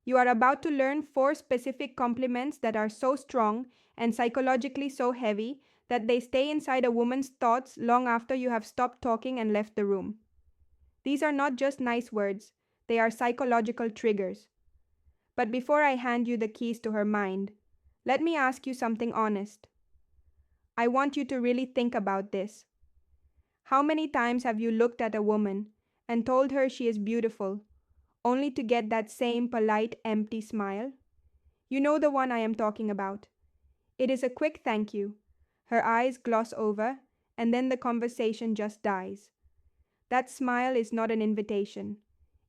You are about to learn 4 specific compliments that are so strong and psychologically so heavy that they stay inside a woman's thoughts long after you have stopped talking and left the room. These are not just nice words, they are psychological triggers. But before I hand you the keys to her mind, let me ask you something honest. I want you to really think about this. How many times have you looked at a woman and told her she is beautiful, only to get that same polite, empty smile? You know the one I am talking about. It is a quick thank you. Her eyes gloss over, and then the conversation just dies. That smile is not an invitation.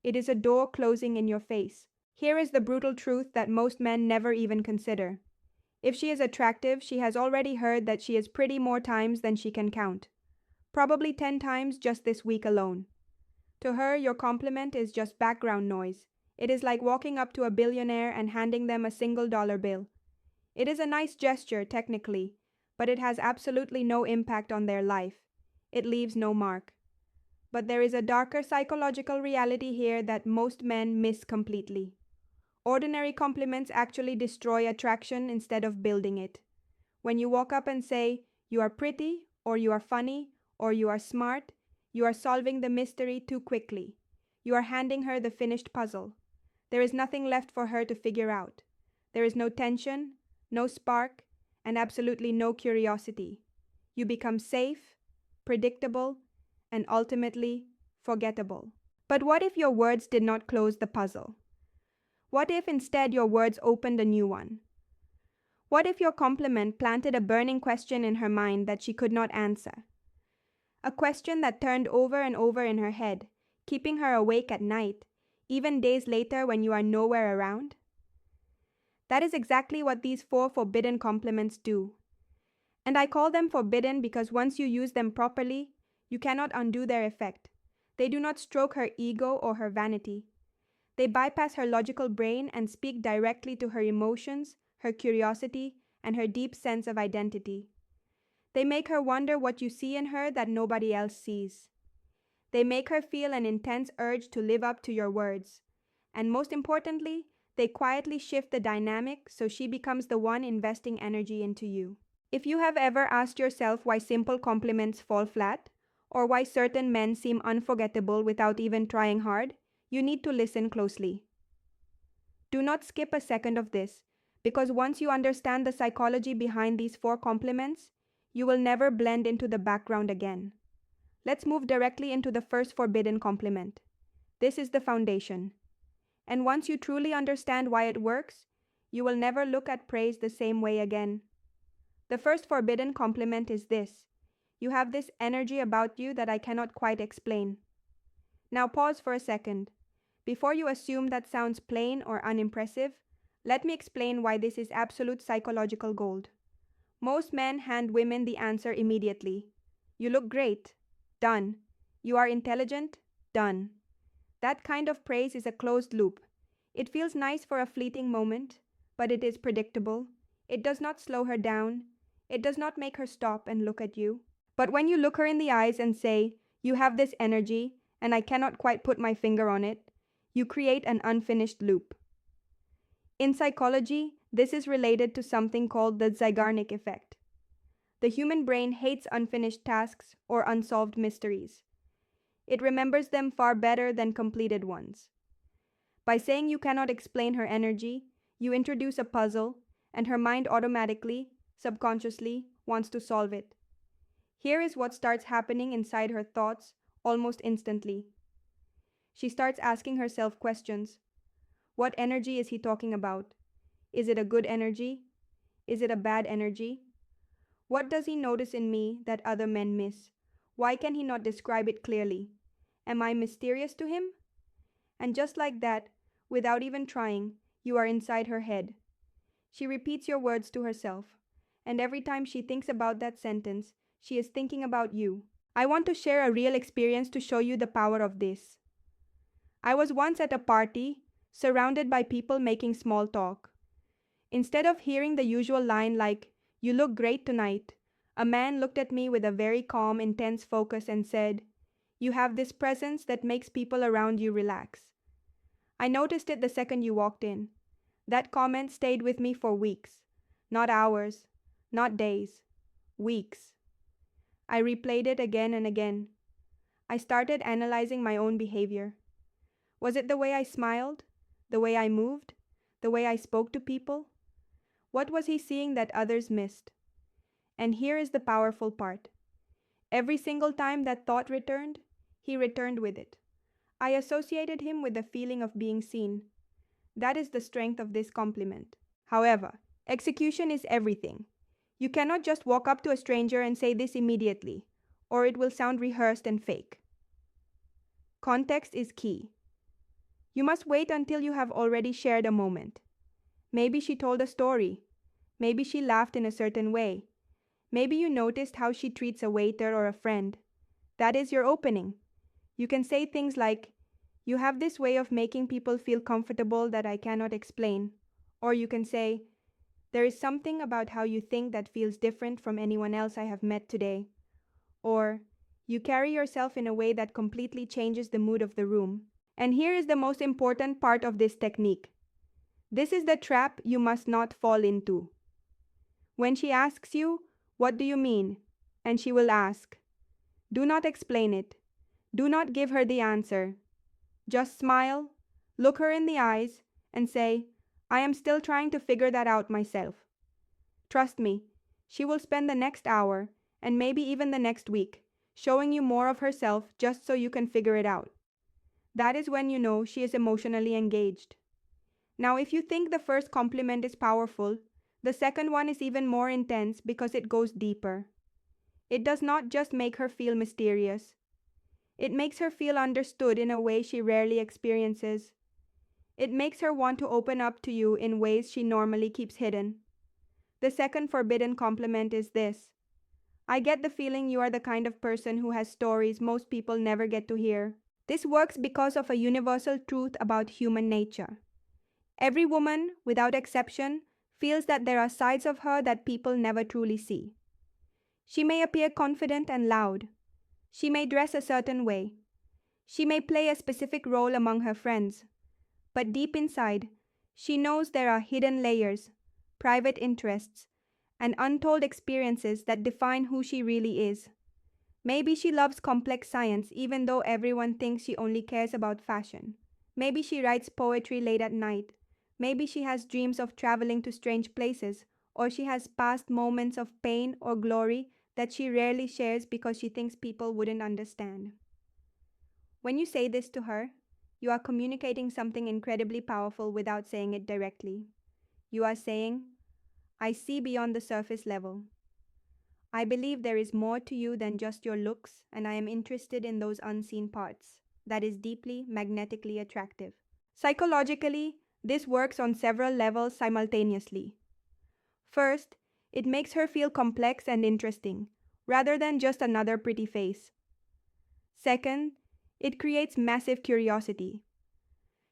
It is a door closing in your face. Here is the brutal truth that most men never even consider. If she is attractive, she has already heard that she is pretty more times than she can count. Probably 10 times just this week alone. To her, your compliment is just background noise. It is like walking up to a billionaire and handing them a single-dollar bill. It is a nice gesture, technically, but it has absolutely no impact on their life. It leaves no mark. But there is a darker psychological reality here that most men miss completely. Ordinary compliments actually destroy attraction instead of building it. When you walk up and say, "You are pretty," or "You are funny," or "You are smart," you are solving the mystery too quickly. You are handing her the finished puzzle. There is nothing left for her to figure out. There is no tension, no spark, and absolutely no curiosity. You become safe, predictable, and ultimately forgettable. But what if your words did not close the puzzle? What if instead your words opened a new one? What if your compliment planted a burning question in her mind that she could not answer? A question that turned over and over in her head, keeping her awake at night, even days later when you are nowhere around? That is exactly what these 4 forbidden compliments do. And I call them forbidden because once you use them properly, you cannot undo their effect. They do not stroke her ego or her vanity. They bypass her logical brain and speak directly to her emotions, her curiosity, and her deep sense of identity. They make her wonder what you see in her that nobody else sees. They make her feel an intense urge to live up to your words. And most importantly, they quietly shift the dynamic so she becomes the one investing energy into you. If you have ever asked yourself why simple compliments fall flat, or why certain men seem unforgettable without even trying hard, you need to listen closely. Do not skip a second of this, because once you understand the psychology behind these 4 compliments, you will never blend into the background again. Let's move directly into the first forbidden compliment. This is the foundation. And once you truly understand why it works, you will never look at praise the same way again. The first forbidden compliment is this: you have this energy about you that I cannot quite explain. Now pause for a second. Before you assume that sounds plain or unimpressive, let me explain why this is absolute psychological gold. Most men hand women the answer immediately. You look great. Done. You are intelligent. Done. That kind of praise is a closed loop. It feels nice for a fleeting moment, but it is predictable. It does not slow her down. It does not make her stop and look at you. But when you look her in the eyes and say, "You have this energy, and I cannot quite put my finger on it," you create an unfinished loop. In psychology, this is related to something called the Zeigarnik effect. The human brain hates unfinished tasks or unsolved mysteries. It remembers them far better than completed ones. By saying you cannot explain her energy, you introduce a puzzle, and her mind automatically, subconsciously, wants to solve it. Here is what starts happening inside her thoughts almost instantly. She starts asking herself questions. What energy is he talking about? Is it a good energy? Is it a bad energy? What does he notice in me that other men miss? Why can he not describe it clearly? Am I mysterious to him? And just like that, without even trying, you are inside her head. She repeats your words to herself, and every time she thinks about that sentence, she is thinking about you. I want to share a real experience to show you the power of this. I was once at a party, surrounded by people making small talk. Instead of hearing the usual line like, "You look great tonight," a man looked at me with a very calm, intense focus and said, "You have this presence that makes people around you relax." I noticed it the second you walked in. That comment stayed with me for weeks. Not hours, not days, weeks. I replayed it again and again. I started analyzing my own behavior. Was it the way I smiled? The way I moved? The way I spoke to people? What was he seeing that others missed? And here is the powerful part. Every single time that thought returned, he returned with it. I associated him with the feeling of being seen. That is the strength of this compliment. However, execution is everything. You cannot just walk up to a stranger and say this immediately, or it will sound rehearsed and fake. Context is key. You must wait until you have already shared a moment. Maybe she told a story. Maybe she laughed in a certain way. Maybe you noticed how she treats a waiter or a friend. That is your opening. You can say things like, "You have this way of making people feel comfortable that I cannot explain." Or you can say, "There is something about how you think that feels different from anyone else I have met today." Or, "You carry yourself in a way that completely changes the mood of the room." And here is the most important part of this technique. This is the trap you must not fall into. When she asks you, "What do you mean?" and she will ask, do not explain it. Do not give her the answer. Just smile, look her in the eyes, and say, "I am still trying to figure that out myself." Trust me, she will spend the next hour, and maybe even the next week, showing you more of herself just so you can figure it out. That is when you know she is emotionally engaged. Now, if you think the first compliment is powerful, the second one is even more intense because it goes deeper. It does not just make her feel mysterious. It makes her feel understood in a way she rarely experiences. It makes her want to open up to you in ways she normally keeps hidden. The second forbidden compliment is this: "I get the feeling you are the kind of person who has stories most people never get to hear." This works because of a universal truth about human nature. Every woman, without exception, feels that there are sides of her that people never truly see. She may appear confident and loud. She may dress a certain way. She may play a specific role among her friends. But deep inside, she knows there are hidden layers, private interests, and untold experiences that define who she really is. Maybe she loves complex science even though everyone thinks she only cares about fashion. Maybe she writes poetry late at night. Maybe she has dreams of traveling to strange places, or she has past moments of pain or glory that she rarely shares because she thinks people wouldn't understand. When you say this to her, you are communicating something incredibly powerful without saying it directly. You are saying, "I see beyond the surface level. I believe there is more to you than just your looks, and I am interested in those unseen parts." That is deeply magnetically attractive. Psychologically, this works on several levels simultaneously. First, it makes her feel complex and interesting, rather than just another pretty face. Second, it creates massive curiosity.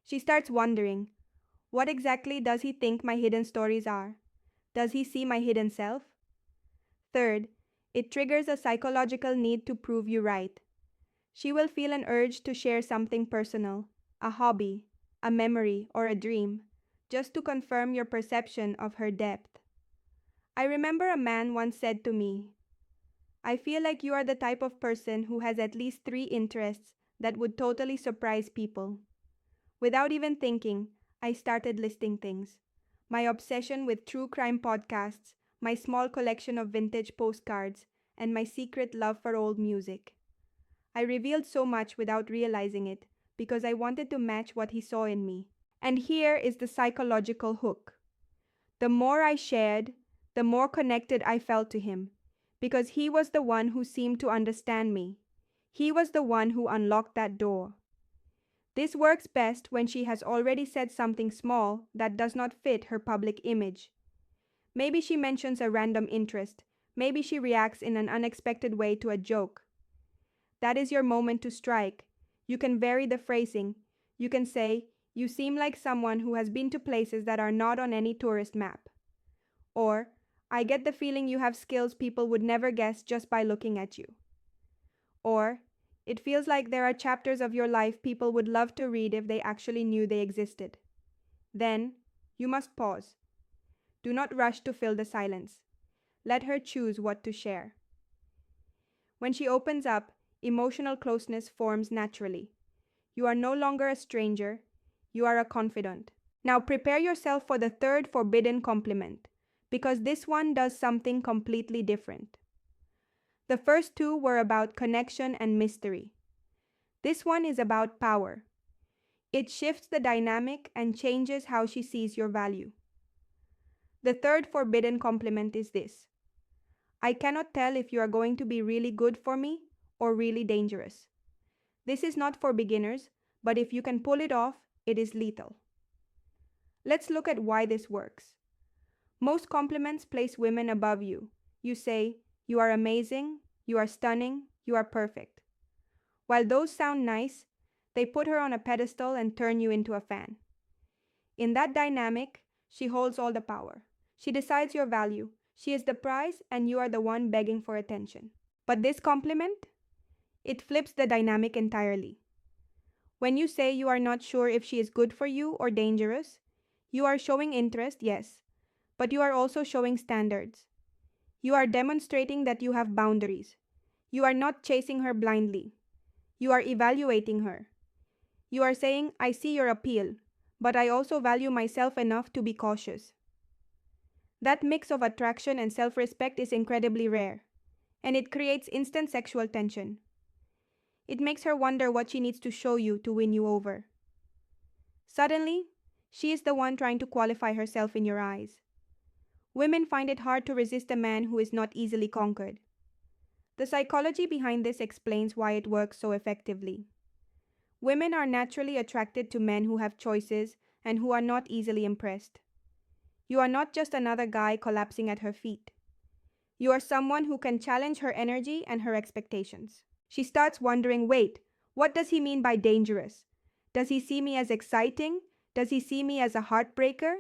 She starts wondering, what exactly does he think my hidden stories are? Does he see my hidden self? Third, it triggers a psychological need to prove you right. She will feel an urge to share something personal, a hobby, a memory, or a dream, just to confirm your perception of her depth. I remember a man once said to me, "I feel like you are the type of person who has at least 3 interests that would totally surprise people." Without even thinking, I started listing things: my obsession with true crime podcasts, my small collection of vintage postcards, and my secret love for old music. I revealed so much without realizing it because I wanted to match what he saw in me. And here is the psychological hook. The more I shared, the more connected I felt to him, because he was the one who seemed to understand me. He was the one who unlocked that door. This works best when she has already said something small that does not fit her public image. Maybe she mentions a random interest. Maybe she reacts in an unexpected way to a joke. That is your moment to strike. You can vary the phrasing. You can say, "You seem like someone who has been to places that are not on any tourist map." Or, "I get the feeling you have skills people would never guess just by looking at you." Or, It feels like there are chapters of your life people would love to read if they actually knew they existed. Then, you must pause. Do not rush to fill the silence. Let her choose what to share. When she opens up, emotional closeness forms naturally. You are no longer a stranger, you are a confidant. Now prepare yourself for the third forbidden compliment, because this one does something completely different. The first two were about connection and mystery. This one is about power. It shifts the dynamic and changes how she sees your value. The third forbidden compliment is this: I cannot tell if you are going to be really good for me or really dangerous. This is not for beginners, but if you can pull it off, it is lethal. Let's look at why this works. Most compliments place women above you. You say, you are amazing, you are stunning, you are perfect. While those sound nice, they put her on a pedestal and turn you into a fan. In that dynamic, she holds all the power. She decides your value. She is the prize, and you are the one begging for attention. But this compliment? It flips the dynamic entirely. When you say you are not sure if she is good for you or dangerous, you are showing interest, yes, but you are also showing standards. You are demonstrating that you have boundaries. You are not chasing her blindly. You are evaluating her. You are saying, I see your appeal, but I also value myself enough to be cautious. That mix of attraction and self-respect is incredibly rare, and it creates instant sexual tension. It makes her wonder what she needs to show you to win you over. Suddenly, she is the one trying to qualify herself in your eyes. Women find it hard to resist a man who is not easily conquered. The psychology behind this explains why it works so effectively. Women are naturally attracted to men who have choices and who are not easily impressed. You are not just another guy collapsing at her feet. You are someone who can challenge her energy and her expectations. She starts wondering, wait, what does he mean by dangerous? Does he see me as exciting? Does he see me as a heartbreaker?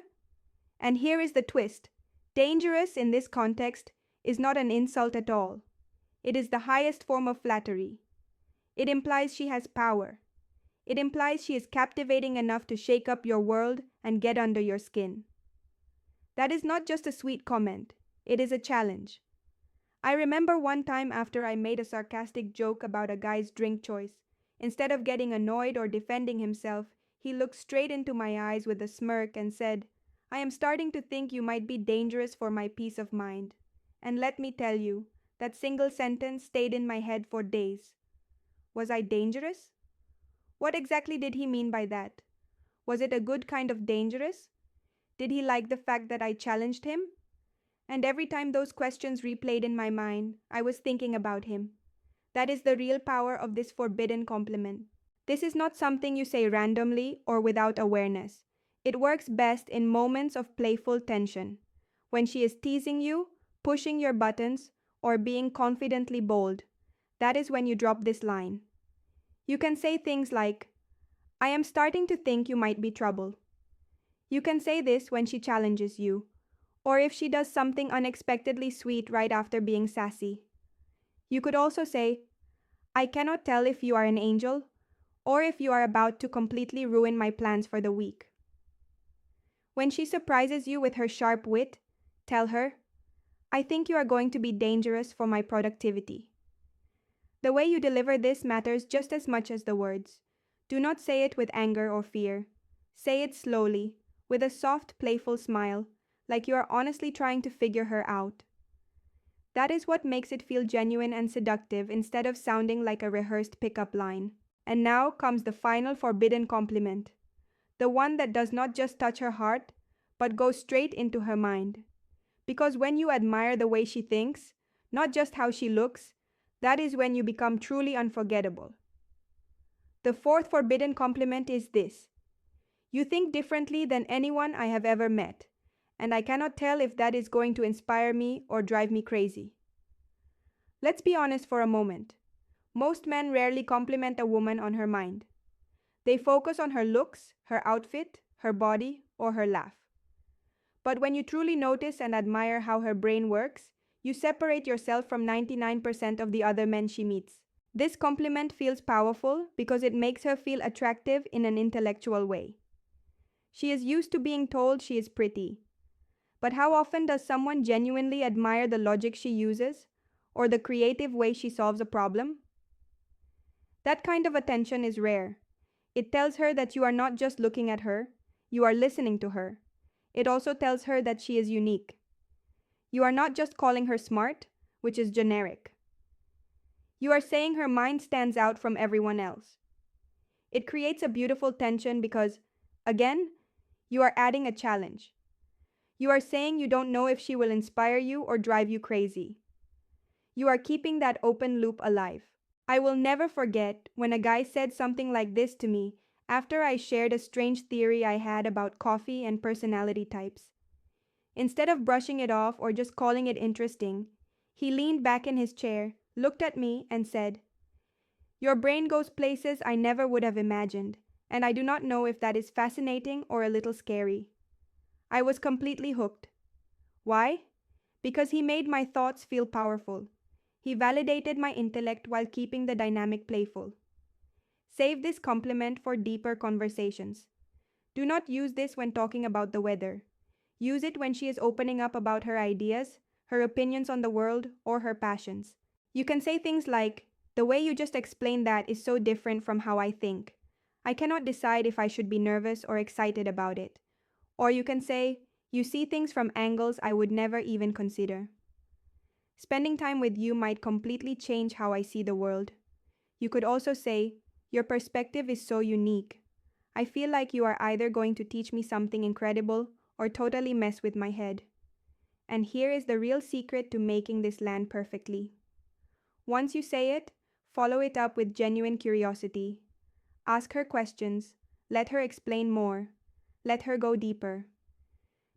And here is the twist. Dangerous in this context is not an insult at all. It is the highest form of flattery. It implies she has power. It implies she is captivating enough to shake up your world and get under your skin. That is not just a sweet comment. It is a challenge. I remember one time after I made a sarcastic joke about a guy's drink choice, instead of getting annoyed or defending himself, he looked straight into my eyes with a smirk and said, I am starting to think you might be dangerous for my peace of mind. And let me tell you, that single sentence stayed in my head for days. Was I dangerous? What exactly did he mean by that? Was it a good kind of dangerous? Did he like the fact that I challenged him? And every time those questions replayed in my mind, I was thinking about him. That is the real power of this forbidden compliment. This is not something you say randomly or without awareness. It works best in moments of playful tension. When she is teasing you, pushing your buttons, or being confidently bold. That is when you drop this line. You can say things like, I am starting to think you might be trouble. You can say this when she challenges you, or if she does something unexpectedly sweet right after being sassy. You could also say, I cannot tell if you are an angel, or if you are about to completely ruin my plans for the week. When she surprises you with her sharp wit, tell her, I think you are going to be dangerous for my productivity. The way you deliver this matters just as much as the words. Do not say it with anger or fear. Say it slowly, with a soft, playful smile, like you are honestly trying to figure her out. That is what makes it feel genuine and seductive instead of sounding like a rehearsed pickup line. And now comes the final forbidden compliment. The one that does not just touch her heart, but goes straight into her mind. Because when you admire the way she thinks, not just how she looks, that is when you become truly unforgettable. The fourth forbidden compliment is this. You think differently than anyone I have ever met, and I cannot tell if that is going to inspire me or drive me crazy. Let's be honest for a moment. Most men rarely compliment a woman on her mind. They focus on her looks, her outfit, her body, or her laugh. But when you truly notice and admire how her brain works, you separate yourself from 99% of the other men she meets. This compliment feels powerful because it makes her feel attractive in an intellectual way. She is used to being told she is pretty. But how often does someone genuinely admire the logic she uses or the creative way she solves a problem? That kind of attention is rare. It tells her that you are not just looking at her, you are listening to her. It also tells her that she is unique. You are not just calling her smart, which is generic. You are saying her mind stands out from everyone else. It creates a beautiful tension because, again, you are adding a challenge. You are saying you don't know if she will inspire you or drive you crazy. You are keeping that open loop alive. I will never forget when a guy said something like this to me after I shared a strange theory I had about coffee and personality types. Instead of brushing it off or just calling it interesting, he leaned back in his chair, looked at me, and said, "Your brain goes places I never would have imagined, and I do not know if that is fascinating or a little scary." I was completely hooked. Why? Because he made my thoughts feel powerful. He validated my intellect while keeping the dynamic playful. Save this compliment for deeper conversations. Do not use this when talking about the weather. Use it when she is opening up about her ideas, her opinions on the world, or her passions. You can say things like, "The way you just explained that is so different from how I think. I cannot decide if I should be nervous or excited about it." Or you can say, "You see things from angles I would never even consider." Spending time with you might completely change how I see the world. You could also say, "Your perspective is so unique. I feel like you are either going to teach me something incredible or totally mess with my head." And here is the real secret to making this land perfectly. Once you say it, follow it up with genuine curiosity. Ask her questions, let her explain more, let her go deeper.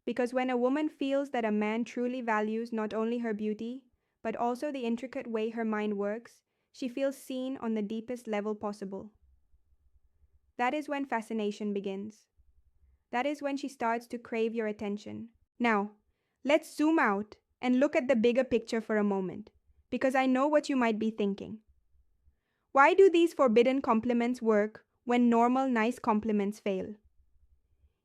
Because when a woman feels that a man truly values not only her beauty, but also the intricate way her mind works, she feels seen on the deepest level possible. That is when fascination begins. That is when she starts to crave your attention. Now, let's zoom out and look at the bigger picture for a moment, because I know what you might be thinking. Why do these forbidden compliments work when normal, nice compliments fail?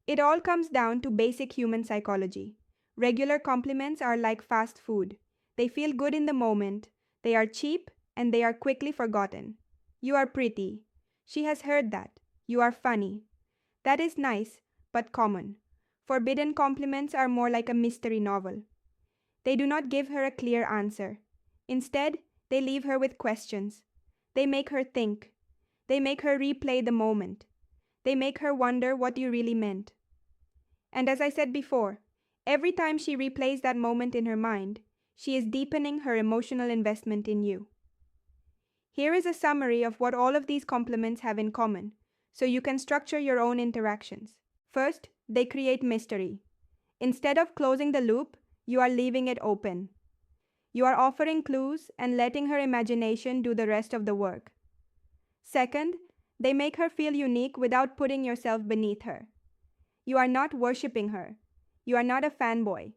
It all comes down to basic human psychology. Regular compliments are like fast food. They feel good in the moment, they are cheap, and they are quickly forgotten. "You are pretty." She has heard that. "You are funny." That is nice, but common. Forbidden compliments are more like a mystery novel. They do not give her a clear answer. Instead, they leave her with questions. They make her think. They make her replay the moment. They make her wonder what you really meant. And as I said before, every time she replays that moment in her mind, she is deepening her emotional investment in you. Here is a summary of what all of these compliments have in common, so you can structure your own interactions. First, they create mystery. Instead of closing the loop, you are leaving it open. You are offering clues and letting her imagination do the rest of the work. Second, they make her feel unique without putting yourself beneath her. You are not worshipping her. You are not a fanboy.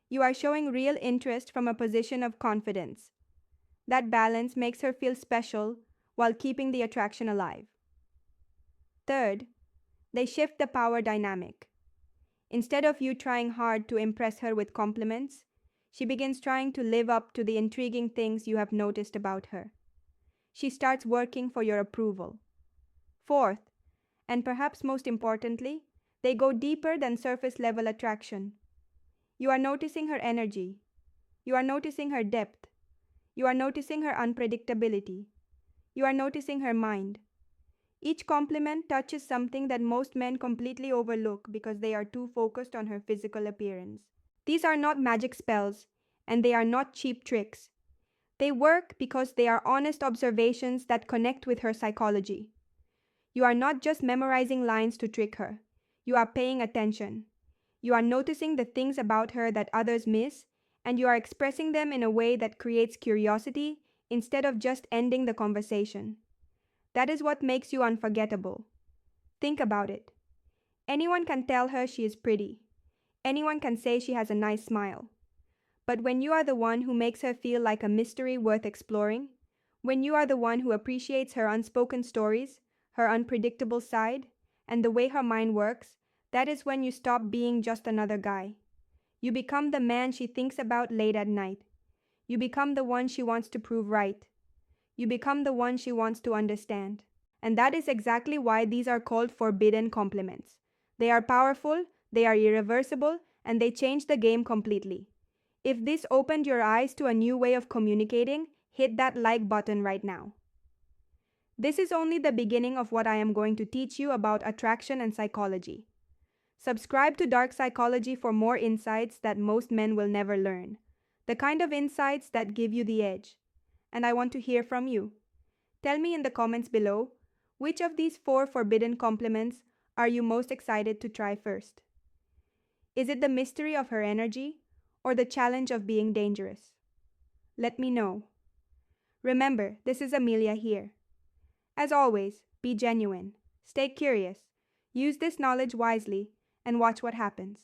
You are showing real interest from a position of confidence. That balance makes her feel special while keeping the attraction alive. Third, they shift the power dynamic. Instead of you trying hard to impress her with compliments, she begins trying to live up to the intriguing things you have noticed about her. She starts working for your approval. Fourth, and perhaps most importantly, they go deeper than surface level attraction. You are noticing her energy. You are noticing her depth. You are noticing her unpredictability. You are noticing her mind. Each compliment touches something that most men completely overlook because they are too focused on her physical appearance. These are not magic spells, and they are not cheap tricks. They work because they are honest observations that connect with her psychology. You are not just memorizing lines to trick her. You are paying attention. You are noticing the things about her that others miss, and you are expressing them in a way that creates curiosity instead of just ending the conversation. That is what makes you unforgettable. Think about it. Anyone can tell her she is pretty. Anyone can say she has a nice smile. But when you are the one who makes her feel like a mystery worth exploring, When you are the one who appreciates her unspoken stories, her unpredictable side, and the way her mind works, that is when you stop being just another guy. You become the man she thinks about late at night. You become the one she wants to prove right. You become the one she wants to understand. And that is exactly why these are called forbidden compliments. They are powerful, they are irreversible, and they change the game completely. If this opened your eyes to a new way of communicating, hit that like button right now. This is only the beginning of what I am going to teach you about attraction and psychology. Subscribe to Dark Psychology for more insights that most men will never learn. The kind of insights that give you the edge. And I want to hear from you. Tell me in the comments below, which of these 4 forbidden compliments are you most excited to try first? Is it the mystery of her energy or the challenge of being dangerous? Let me know. Remember, this is Amelia here. As always, be genuine, stay curious, use this knowledge wisely, and watch what happens.